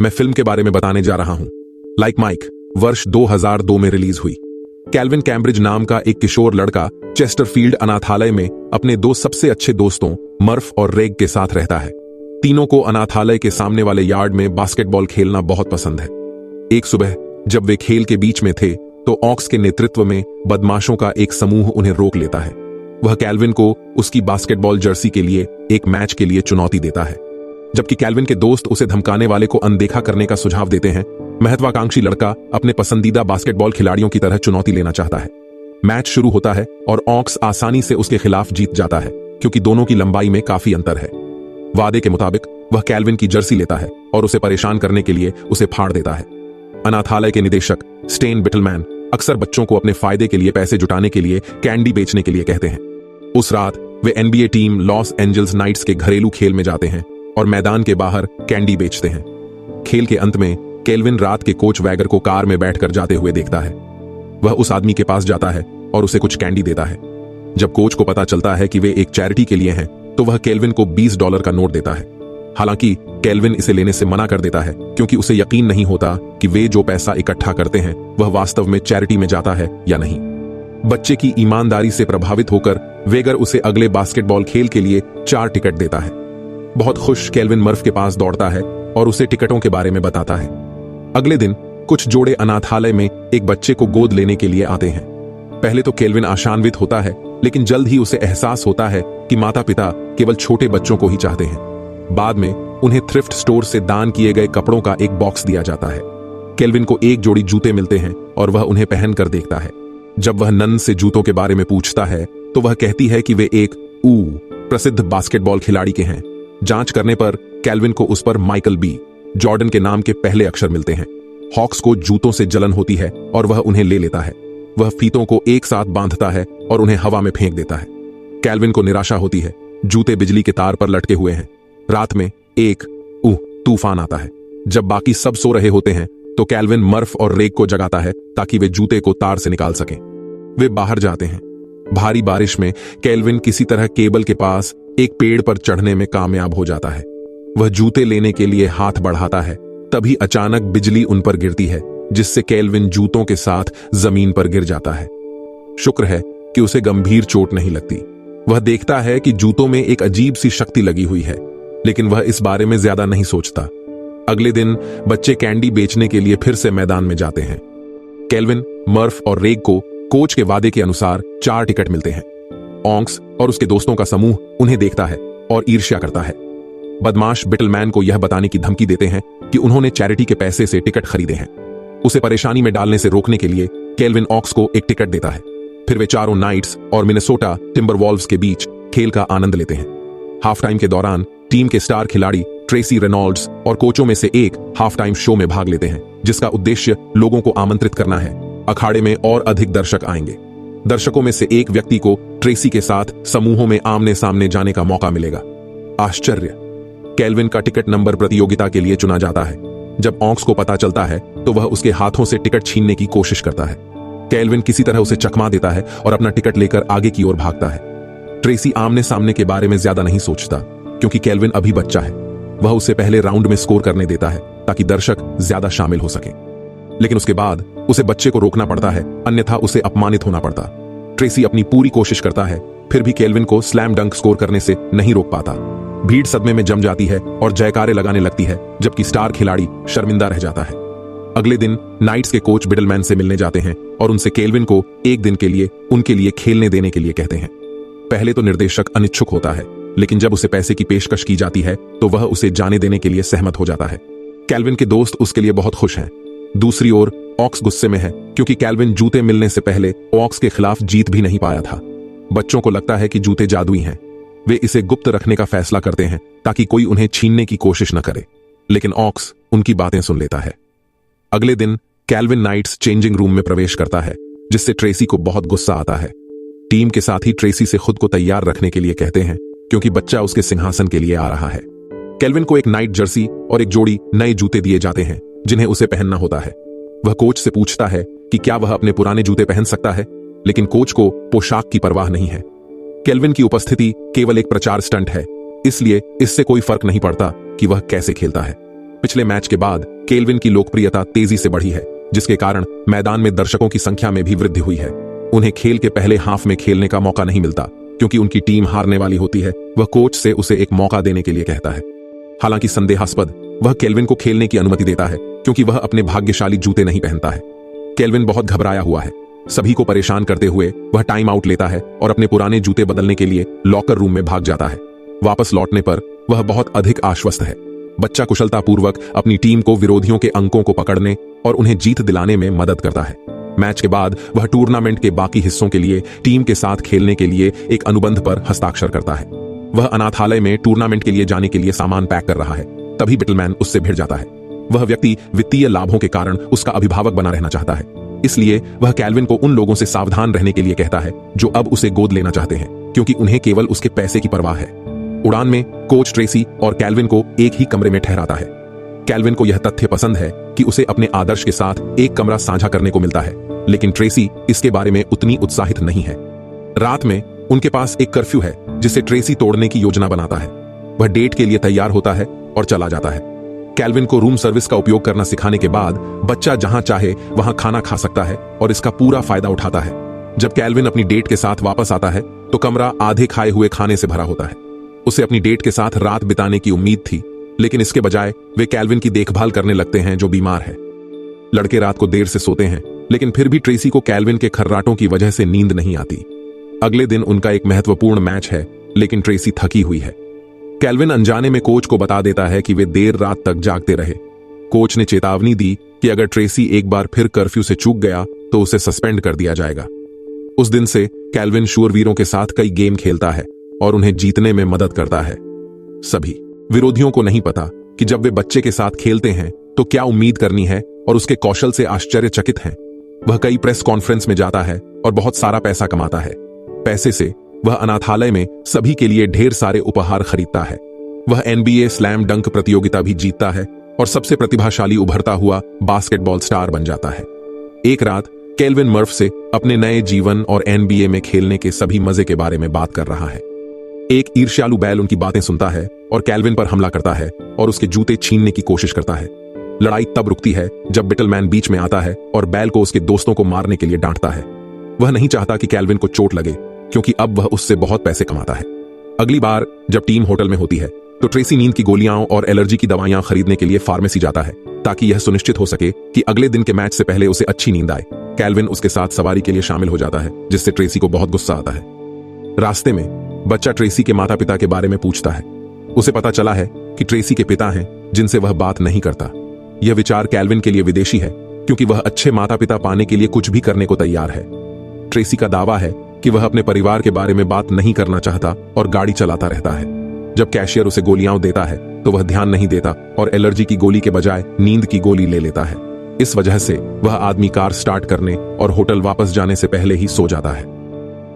मैं फिल्म के बारे में बताने जा रहा हूं। लाइक माइक वर्ष 2002 में रिलीज हुई। कैल्विन कैम्ब्रिज नाम का एक किशोर लड़का चेस्टरफील्ड अनाथालय में अपने दो सबसे अच्छे दोस्तों मर्फ और रेग के साथ रहता है। तीनों को अनाथालय के सामने वाले यार्ड में बास्केटबॉल खेलना बहुत पसंद है। एक सुबह जब वे खेल के बीच में थे तो ऑक्स के नेतृत्व में बदमाशों का एक समूह उन्हें रोक लेता है। वह कैल्विन को उसकी बास्केटबॉल जर्सी के लिए एक मैच के लिए चुनौती देता है। जबकि कैल्विन के दोस्त उसे धमकाने वाले को अनदेखा करने का सुझाव देते हैं, महत्वाकांक्षी लड़का अपने पसंदीदा बास्केटबॉल खिलाड़ियों की तरह चुनौती लेना चाहता है। मैच शुरू होता है और ऑक्स आसानी से उसके खिलाफ जीत जाता है क्योंकि दोनों की लंबाई में काफी अंतर है। वादे के मुताबिक वह कैल्विन की जर्सी लेता है और उसे परेशान करने के लिए उसे फाड़ देता है। अनाथालय के निदेशक स्टेन बिटलमैन अक्सर बच्चों को अपने फायदे के लिए पैसे जुटाने के लिए कैंडी बेचने के लिए कहते हैं। उस रात वे NBA team Los Angeles Knights के घरेलू खेल में जाते हैं और मैदान के बाहर कैंडी बेचते हैं। खेल के अंत में कैल्विन रात के कोच वैगर को कार में बैठकर जाते हुए देखता है। वह उस आदमी के पास जाता है और उसे कुछ कैंडी देता है। जब कोच को पता चलता है कि वे एक चैरिटी के लिए हैं तो वह कैल्विन को $20 का नोट देता है। हालांकि कैल्विन इसे लेने से मना कर देता है क्योंकि उसे यकीन नहीं होता कि वे जो पैसा इकट्ठा करते हैं वह वास्तव में चैरिटी में जाता है या नहीं। बच्चे की ईमानदारी से प्रभावित होकर वेगर उसे अगले बास्केटबॉल खेल के लिए 4 टिकट देता है। बहुत खुश कैल्विन मर्फ के पास दौड़ता है और उसे टिकटों के बारे में बताता है। अगले दिन कुछ जोड़े अनाथालय में एक बच्चे को गोद लेने के लिए आते हैं। पहले तो कैल्विन आशान्वित होता है, लेकिन जल्द ही उसे एहसास होता है कि माता पिता केवल छोटे बच्चों को ही चाहते हैं। बाद में उन्हें थ्रिफ्ट स्टोर से दान किए गए कपड़ों का एक बॉक्स दिया जाता है। कैल्विन को एक जोड़ी जूते मिलते हैं और वह उन्हें पहनकर देखता है। जब वह नन से जूतों के बारे में पूछता है तो वह कहती है कि वे एक प्रसिद्ध बास्केटबॉल खिलाड़ी के हैं। जांच करने पर कैल्विन को उस पर माइकल बी जॉर्डन के नाम के पहले अक्षर मिलते हैं। हॉक्स को जूतों से जलन होती है और वह उन्हें ले लेता है। वह फीतों को एक साथ बांधता है और उन्हें हवा में फेंक देता है। कैल्विन को निराशा होती है। जूते बिजली के तार पर लटके हुए हैं। रात में एक तूफान आता है। जब बाकी सब सो रहे होते हैं तो कैल्विन मर्फ और रेग को जगाता है ताकि वे जूते को तार से निकाल सकें। वे बाहर जाते हैं। भारी बारिश में कैल्विन किसी तरह केबल के पास एक पेड़ पर चढ़ने में कामयाब हो जाता है। वह जूते लेने के लिए हाथ बढ़ाता है, तभी अचानक बिजली उन पर गिरती है जिससे कैल्विन जूतों के साथ जमीन पर गिर जाता है। शुक्र है कि उसे गंभीर चोट नहीं लगती। वह देखता है कि जूतों में एक अजीब सी शक्ति लगी हुई है, लेकिन वह इस बारे में ज्यादा नहीं सोचता। अगले दिन बच्चे कैंडी बेचने के लिए फिर से मैदान में जाते हैं। कैल्विन, मर्फ और रेग को कोच के वादे के अनुसार 4 टिकट मिलते हैं। ऑक्स और उसके दोस्तों का समूह उन्हें देखता है और ईर्ष्या करता है। बदमाश बिटलमैन को यह बताने की धमकी देते हैं कि उन्होंने चैरिटी के पैसे से टिकट खरीदे हैं। उसे परेशानी में डालने से रोकने के लिए कैल्विन ऑक्स को एक टिकट देता है। फिर वे चारों नाइट्स और मिनेसोटा टिम्बरवॉल्व्स के बीच खेल का आनंद लेते हैं। हाफ टाइम के दौरान टीम के स्टार खिलाड़ी ट्रेसी रेनॉल्ड्स और कोचों में से एक हाफ टाइम शो में भाग लेते हैं, जिसका उद्देश्य लोगों को आमंत्रित करना है। अखाड़े में और अधिक दर्शक आएंगे। दर्शकों में से एक व्यक्ति को ट्रेसी के साथ समूहों में आमने सामने जाने का मौका मिलेगा। आश्चर्य! कैल्विन का टिकट नंबर प्रतियोगिता के लिए चुना जाता है। जब ऑक्स को पता चलता है तो वह उसके हाथों से टिकट छीनने की कोशिश करता है। कैल्विन किसी तरह उसे चकमा देता है और अपना टिकट लेकर आगे की ओर भागता है। ट्रेसी आमने सामने के बारे में ज्यादा नहीं सोचता क्योंकि कैल्विन अभी बच्चा है। वह उसे पहले राउंड में स्कोर करने देता है ताकि दर्शक ज्यादा शामिल हो सके, लेकिन उसके बाद उसे बच्चे को रोकना पड़ता है, अन्यथा उसे अपमानित होना पड़ता। ट्रेसी अपनी पूरी कोशिश करता है, फिर भी कैल्विन को स्लैम डंक स्कोर करने से नहीं रोक पाता। भीड़ सदमे में जम जाती है और जयकारे लगाने लगती है, जबकि स्टार खिलाड़ी शर्मिंदा रह जाता है। अगले दिन नाइट्स के कोच बिटलमैन से मिलने जाते हैं और उनसे कैल्विन को एक दिन के लिए उनके लिए खेलने देने के लिए कहते हैं। पहले तो निर्देशक अनिच्छुक होता है, लेकिन जब उसे पैसे की पेशकश की जाती है तो वह उसे जाने देने के लिए सहमत हो जाता है। कैल्विन के दोस्त उसके लिए बहुत खुश हैं। दूसरी ओर ऑक्स गुस्से में है क्योंकि कैल्विन जूते मिलने से पहले ऑक्स के खिलाफ जीत भी नहीं पाया था। बच्चों को लगता है कि जूते जादुई हैं। वे इसे गुप्त रखने का फैसला करते हैं ताकि कोई उन्हें छीनने की कोशिश न करे, लेकिन ऑक्स उनकी बातें सुन लेता है। अगले दिन कैल्विन नाइट्स चेंजिंग रूम में प्रवेश करता है, जिससे ट्रेसी को बहुत गुस्सा आता है। टीम के साथ ही ट्रेसी से खुद को तैयार रखने के लिए कहते हैं क्योंकि बच्चा उसके सिंहासन के लिए आ रहा है। कैल्विन को एक नाइट जर्सी और एक जोड़ी नए जूते दिए जाते हैं जिन्हें उसे पहनना होता है। वह कोच से पूछता है कि क्या वह अपने पुराने जूते पहन सकता है, लेकिन कोच को पोशाक की परवाह नहीं है। कैल्विन की उपस्थिति केवल एक प्रचार स्टंट है, इसलिए इससे कोई फर्क नहीं पड़ता कि वह कैसे खेलता है। पिछले मैच के बाद केल्विन की लोकप्रियता तेजी से बढ़ी है, जिसके कारण मैदान में दर्शकों की संख्या में भी वृद्धि हुई है। उन्हें खेल के पहले हाफ में खेलने का मौका नहीं मिलता क्योंकि उनकी टीम हारने वाली होती है। वह कोच से उसे एक मौका देने के लिए कहता है। हालांकि संदेहास्पद, वह केल्विन को खेलने की अनुमति देता है क्योंकि वह अपने भाग्यशाली जूते नहीं पहनता है। केल्विन बहुत घबराया हुआ है। सभी को परेशान करते हुए वह टाइम आउट लेता है और अपने पुराने जूते बदलने के लिए लॉकर रूम में भाग जाता है। वापस लौटने पर वह बहुत अधिक आश्वस्त है। बच्चा कुशलतापूर्वक अपनी टीम को विरोधियों के अंकों को पकड़ने और उन्हें जीत दिलाने में मदद करता है। मैच के बाद वह टूर्नामेंट के बाकी हिस्सों के लिए टीम के साथ खेलने के लिए एक अनुबंध पर हस्ताक्षर करता है। वह अनाथालय में टूर्नामेंट के लिए जाने के लिए सामान पैक कर रहा है, तभी बिटलमैन उससे भिड़ जाता है। वह व्यक्ति वित्तीय लाभों के कारण उसका अभिभावक बना रहना चाहता है, इसलिए वह केल्विन को उन लोगों से सावधान रहने के लिए कहता है जो अब उसे गोद लेना चाहते हैं, क्योंकि उन्हें केवल उसके पैसे की परवाह है। उड़ान में कोच ट्रेसी और केल्विन को एक ही कमरे में ठहराता है। केल्विन को यह तथ्य पसंद है कि उसे अपने आदर्श के साथ एक कमरा साझा करने को मिलता है, लेकिन ट्रेसी इसके बारे में उतनी उत्साहित नहीं है। रात में उनके पास एक कर्फ्यू है जिसे ट्रेसी तोड़ने की योजना बनाता है। वह डेट के लिए तैयार होता है और चला जाता है। केल्विन को रूम सर्विस का उपयोग करना सिखाने के बाद बच्चा जहां चाहे वहां खाना खा सकता है और इसका पूरा फायदा उठाता है। जब केल्विन अपनी डेट के साथ वापस आता है तो कमरा आधे खाए हुए खाने से भरा होता है। उसे अपनी डेट के साथ रात बिताने की उम्मीद थी, लेकिन इसके बजाय वे केल्विन की देखभाल करने लगते हैं जो बीमार है। लड़के रात को देर से सोते हैं, लेकिन फिर भी ट्रेसी को केल्विन के खर्राटों की वजह से नींद नहीं आती। अगले दिन उनका एक महत्वपूर्ण मैच है, लेकिन ट्रेसी थकी हुई है। केल्विन अनजाने में कोच को बता देता है कि वे देर रात तक जागते रहे। कोच ने चेतावनी दी कि अगर ट्रेसी एक बार फिर कर्फ्यू से चूक गया तो उसे सस्पेंड कर दिया जाएगा। उस दिन से केल्विन शूरवीरों के साथ कई गेम खेलता है और उन्हें जीतने में मदद करता है। सभी विरोधियों को नहीं पता कि जब वे बच्चे के साथ खेलते हैं तो क्या उम्मीद करनी है और उसके कौशल से आश्चर्यचकित हैं। वह कई प्रेस कॉन्फ्रेंस में जाता है और बहुत सारा पैसा कमाता है। पैसे से वह अनाथालय में सभी के लिए ढेर सारे उपहार खरीदता है। वह NBA स्लैम डंक प्रतियोगिता भी जीतता है और सबसे प्रतिभाशाली उभरता हुआ बास्केटबॉल स्टार बन जाता है। एक रात केल्विन मर्फ से अपने नए जीवन और NBA में खेलने के सभी मजे के बारे में बात कर रहा है। एक ईर्ष्यालु बैल उनकी बातें सुनता है और केल्विन पर हमला करता है और उसके जूते छीनने की कोशिश करता है। लड़ाई तब रुकती है जब बिटलमैन बीच में आता है और बैल को उसके दोस्तों को मारने के लिए डांटता है। वह नहीं चाहता कि केल्विन को चोट लगे, क्योंकि अब वह उससे बहुत पैसे कमाता है। अगली बार जब टीम होटल में होती है तो ट्रेसी नींद की गोलियां और एलर्जी की दवाइयां खरीदने के लिए फार्मेसी जाता है, ताकि यह सुनिश्चित हो सके कि अगले दिन के मैच से पहले उसे अच्छी नींद आए। केल्विन उसके साथ सवारी के लिए शामिल हो जाता है, जिससे ट्रेसी को बहुत गुस्सा आता है। रास्ते में बच्चा ट्रेसी के माता पिता के बारे में पूछता है। उसे पता चला है कि ट्रेसी के पिता हैं जिनसे वह बात नहीं करता। यह विचार केल्विन के लिए विदेशी है, क्योंकि वह अच्छे माता पिता पाने के लिए कुछ भी करने को तैयार है। ट्रेसी का दावा है कि वह अपने परिवार के बारे में बात नहीं करना चाहता और गाड़ी चलाता रहता है। जब कैशियर उसे गोलियां देता है तो वह ध्यान नहीं देता और एलर्जी की गोली के बजाय नींद की गोली ले लेता है। इस वजह से वह आदमी कार स्टार्ट करने और होटल वापस जाने से पहले ही सो जाता है।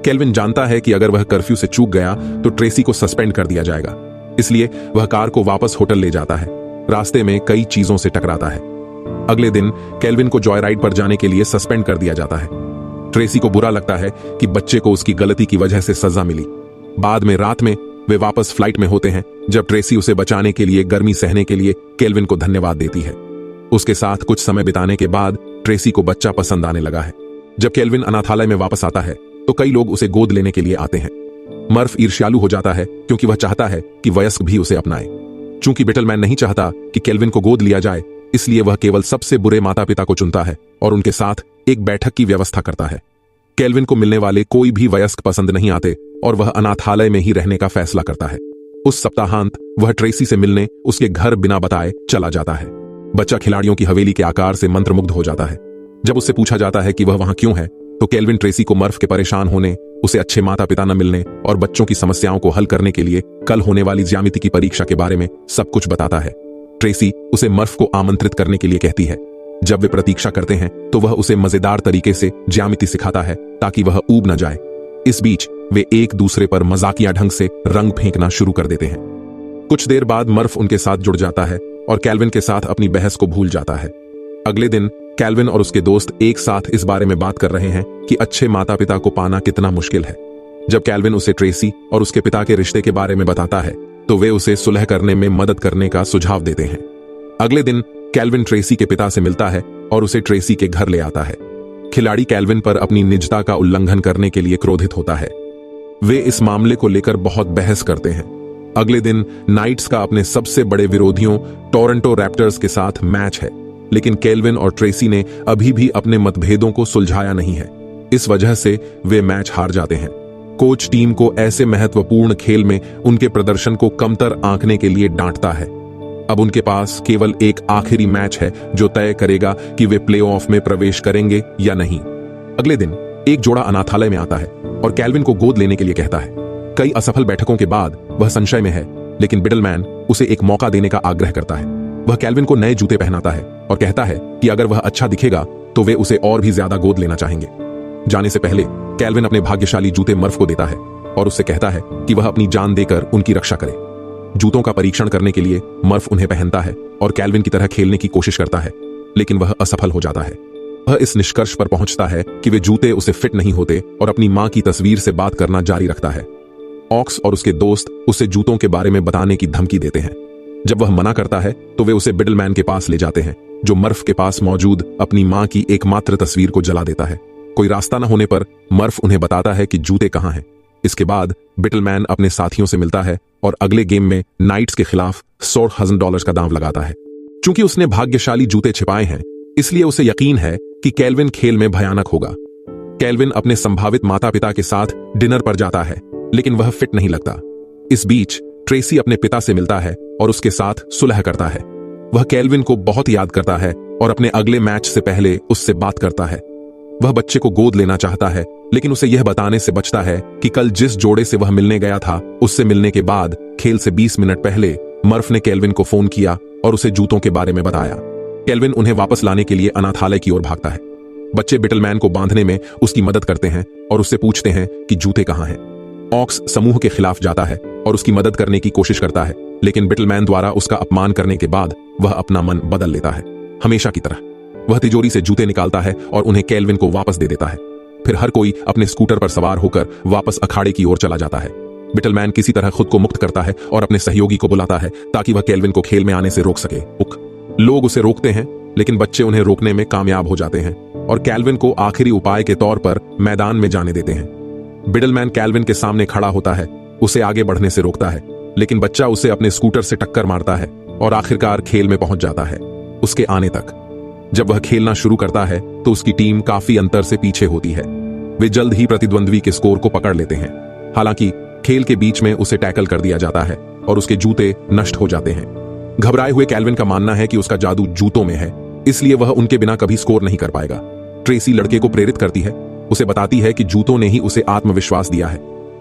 केल्विन जानता है कि अगर वह कर्फ्यू से चूक गया तो ट्रेसी को सस्पेंड कर दिया जाएगा, इसलिए वह कार को वापस होटल ले जाता है। रास्ते में कई चीजों से टकराता है। अगले दिन केल्विन को जॉय राइड पर जाने के लिए सस्पेंड कर दिया जाता है। ट्रेसी को बुरा लगता है कि बच्चे को उसकी गलती की वजह से सजा मिली। बाद में रात में वे वापस फ्लाइट में होते हैं, जब ट्रेसी उसे बचाने के लिए गर्मी सहने के लिए केल्विन को धन्यवाद देती है। उसके साथ कुछ समय बिताने के बाद ट्रेसी को बच्चा पसंद आने लगा है। जब केल्विन अनाथालय में वापस आता है तो कई लोग उसे गोद लेने के लिए आते हैं। मर्फ ईर्ष्यालु हो जाता है क्योंकि वह चाहता है कि वयस्क भी उसे अपनाए। चूंकि बिटलमैन नहीं चाहता कि केल्विन को गोद लिया जाए, इसलिए वह केवल सबसे बुरे माता पिता को चुनता है और उनके साथ एक बैठक की व्यवस्था करता है। केल्विन को मिलने वाले कोई भी वयस्क पसंद नहीं आते और वह अनाथालय में ही रहने का फैसला करता है। उस सप्ताहांत वह ट्रेसी से मिलने उसके घर बिना बताए चला जाता है। बच्चा खिलाड़ियों की हवेली के आकार से मंत्रमुग्ध हो जाता है। जब उससे पूछा जाता है कि वह वहां क्यों है, तो केल्विन ट्रेसी को मर्फ के परेशान होने, उसे अच्छे माता पिता न मिलने और बच्चों की समस्याओं को हल करने के लिए कल होने वाली ज्यामिति की परीक्षा के बारे में सब कुछ बताता है। ट्रेसी उसे मर्फ को आमंत्रित करने के लिए कहती है। जब वे प्रतीक्षा करते हैं तो वह उसे मजेदार तरीके से ज्यामिति सिखाता है ताकि वह ऊब न जाए। इस बीच वे एक दूसरे पर मजाकिया ढंग से रंग फेंकना शुरू कर देते हैं। कुछ देर बाद मर्फ उनके साथ जुड़ जाता है और केल्विन के साथ अपनी बहस को भूल जाता है। अगले दिन केल्विन और उसके दोस्त एक साथ इस बारे में बात कर रहे हैं कि अच्छे माता पिता को पाना कितना मुश्किल है। जब केल्विन उसे ट्रेसी और उसके पिता के रिश्ते के बारे में बताता है तो वे उसे सुलह करने में मदद करने का सुझाव देते हैं। अगले दिन कैल्विन ट्रेसी के पिता से मिलता है और उसे ट्रेसी के घर ले आता है। खिलाड़ी कैल्विन पर अपनी निजता का उल्लंघन करने के लिए क्रोधित होता है। वे इस मामले को लेकर बहुत बहस करते हैं। अगले दिन नाइट्स का अपने सबसे बड़े विरोधियों टोरंटो रैप्टर्स के साथ मैच है, लेकिन कैल्विन और ट्रेसी ने अभी भी अपने मतभेदों को सुलझाया नहीं है। इस वजह से वे मैच हार जाते हैं। कोच टीम को ऐसे महत्वपूर्ण खेल में उनके प्रदर्शन को कमतर आंकने के लिए डांटता है। अब उनके पास केवल एक आखिरी मैच है जो तय करेगा कि वे प्लेऑफ में प्रवेश करेंगे या नहीं। अगले दिन एक जोड़ा अनाथालय में आता है और कैल्विन को गोद लेने के लिए कहता है। कई असफल बैठकों के बाद वह संशय में है, लेकिन बिडलमैन उसे एक मौका देने का आग्रह करता है। वह कैल्विन को नए जूते पहनाता है और कहता है कि अगर वह अच्छा दिखेगा तो वे उसे और भी ज्यादा गोद लेना चाहेंगे। जाने से पहले कैल्विन अपने भाग्यशाली जूते मर्फ को देता है और उससे कहता है कि वह अपनी जान देकर उनकी रक्षा करे। जूतों का परीक्षण करने के लिए मर्फ उन्हें पहनता है और कैल्विन की तरह खेलने की कोशिश करता है, लेकिन वह असफल हो जाता है। वह इस निष्कर्ष पर पहुंचता है कि वे जूते उसे फिट नहीं होते और अपनी मां की तस्वीर से बात करना जारी रखता है। ऑक्स और उसके दोस्त उसे जूतों के बारे में बताने की धमकी देते हैं। जब वह मना करता है तो वे उसे बिडलमैन के पास ले जाते हैं, जो मर्फ के पास मौजूद अपनी मां की एकमात्र तस्वीर को जला देता है। कोई रास्ता न होने पर मर्फ उन्हें बताता है कि जूते कहां हैं। इसके बाद बिटलमैन अपने साथियों से मिलता है और अगले गेम में नाइट्स के खिलाफ $100,000 का दांव लगाता है। चूंकि उसने भाग्यशाली जूते छिपाए हैं, इसलिए उसे यकीन है कि कैल्विन खेल में भयानक होगा। कैल्विन अपने संभावित माता पिता के साथ डिनर पर जाता है, लेकिन वह फिट नहीं लगता। इस बीच ट्रेसी अपने पिता से मिलता है और उसके साथ सुलह करता है। वह कैल्विन को बहुत याद करता है और अपने अगले मैच से पहले उससे बात करता है। वह बच्चे को गोद लेना चाहता है, लेकिन उसे यह बताने से बचता है कि कल जिस जोड़े से वह मिलने गया था, उससे मिलने के बाद खेल से 20 मिनट पहले मर्फ ने कैल्विन को फोन किया और उसे जूतों के बारे में बताया। कैल्विन उन्हें वापस लाने के लिए अनाथालय की ओर भागता है। बच्चे बिटलमैन को बांधने में उसकी मदद करते हैं और उससे पूछते हैं कि जूते कहां हैं। ऑक्स समूह के खिलाफ जाता है और उसकी मदद करने की कोशिश करता है, लेकिन बिटलमैन द्वारा उसका अपमान करने के बाद वह अपना मन बदल लेता है। हमेशा की तरह वह तिजोरी से जूते निकालता है और उन्हें कैल्विन को वापस दे देता है। फिर हर कोई अपने स्कूटर पर सवार होकर वापस अखाड़े की ओर चला जाता है। बिटलमैन किसी तरह खुद को मुक्त करता है और अपने सहयोगी को बुलाता है ताकि वह कैल्विन को खेल में आने से रोक सके। लोग उसे रोकते हैं, लेकिन बच्चे उन्हें रोकने में कामयाब हो जाते हैं और कैल्विन को आखिरी उपाय के तौर पर मैदान में जाने देते हैं। बिडलमैन कैल्विन के सामने खड़ा होता है, उसे आगे बढ़ने से रोकता है, लेकिन बच्चा उसे अपने स्कूटर से टक्कर मारता है और आखिरकार खेल में पहुंच जाता है। उसके आने तक जब वह खेलना शुरू करता है तो उसकी टीम काफी अंतर से पीछे होती है। वे जल्द ही प्रतिद्वंद्वी के स्कोर को पकड़ लेते हैं। हालांकि खेल के बीच में उसे टैकल कर दिया जाता है और उसके जूते नष्ट हो जाते हैं। घबराए हुए कैल्विन का मानना है कि उसका जादू जूतों में है, इसलिए वह उनके बिना कभी स्कोर नहीं कर पाएगा। ट्रेसी लड़के को प्रेरित करती है, उसे बताती है कि जूतों ने ही उसे आत्मविश्वास दिया है,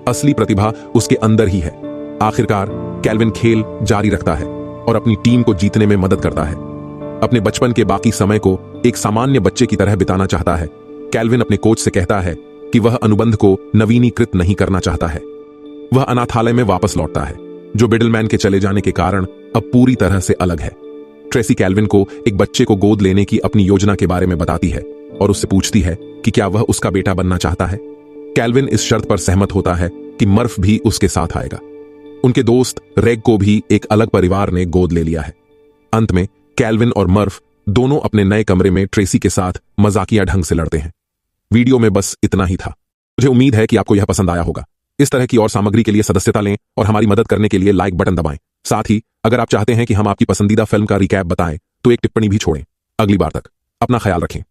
असली प्रतिभा उसके अंदर ही है। आखिरकार कैल्विन खेल जारी रखता है और अपनी टीम को जीतने में मदद करता है। अपने बचपन के बाकी समय को एक सामान्य बच्चे की तरह बिताना चाहता है। कैल्विन अपने कोच से कहता है कि वह अनुबंध को नवीनीकृत नहीं करना चाहता है। वह अनाथालय में वापस लौटता है, जो बिडलमैन के चले जाने के कारण अब पूरी तरह से अलग है। ट्रेसी कैल्विन को एक बच्चे को गोद लेने की अपनी योजना के बारे में बताती है और उससे पूछती है कि क्या वह उसका बेटा बनना चाहता है। कैल्विन इस शर्त पर सहमत होता है कि मर्फ भी उसके साथ आएगा। उनके दोस्त रेग को भी एक अलग परिवार ने गोद ले लिया है। अंत में कैल्विन और मर्फ दोनों अपने नए कमरे में ट्रेसी के साथ मजाकिया ढंग से लड़ते हैं। वीडियो में बस इतना ही था। मुझे उम्मीद है कि आपको यह पसंद आया होगा। इस तरह की और सामग्री के लिए सदस्यता लें और हमारी मदद करने के लिए लाइक बटन दबाएं। साथ ही अगर आप चाहते हैं कि हम आपकी पसंदीदा फिल्म का रिकैप बताएं तो एक टिप्पणी भी छोड़ें। अगली बार तक अपना ख्याल रखें।